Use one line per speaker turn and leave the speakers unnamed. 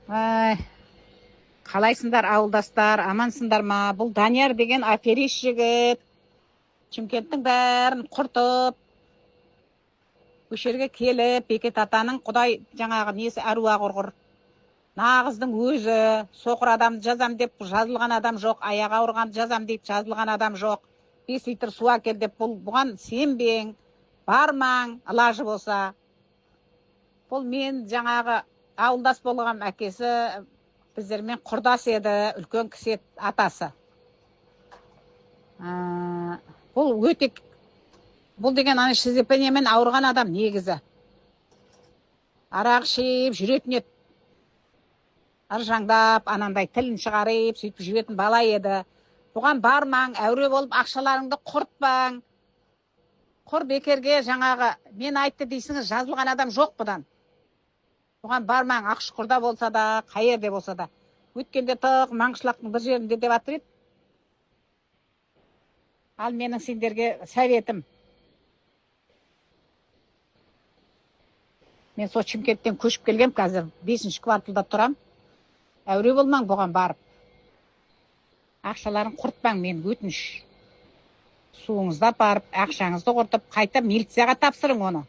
Ай, қалайсыңдар ауылдастар, амансыңдар ма? Бұл Данияр деген аферист жігіт. Шымкенттің бәрін құртып, көшерге келіп, Бекет атаның құдай жаңағы несі әруағы құрғыр. Нағыздың өзі, соқыр адамды жазам деп жазылған адам жоқ, аяғы ауырғанды жазам деп жазылған адам жоқ. 5 литр су әкел деп бұған сенбең, бармаң, лажы болса. Бұл мен жаңағы ауылдас болған әкесі, біздермен құрдас еді, үлкен кісі атасы. Бұл деген ана шизофрениямен ауырған адам негізі. Арақ ішіп жүретін еді. Ыржаңдап, анандай тілін шығарып, сөйтіп жүретін бала еді. Бұған бармаң, әуре болып ақшаларыңды құртпаң. Құр бекерге жаңағы мен айтты дейсіңіз, жазылған адам жоқ бұдан. Бұған бармаң, Ақшұқырда болса да, қай жерде болса да. Өткенде тық Маңғышлақтың бір жерінде деп атыр еді. Ал менің сендерге советім. Мен сол Шымкенттен көшіп келгем, қазір 5-ші кварталда тұрам. Әуре болмаң бұған барып. Ақшаларын құртпаң, мен өтініш. Суыңызды апарып, ақшаңызды құртып, қайта милицияға тапсырың оны.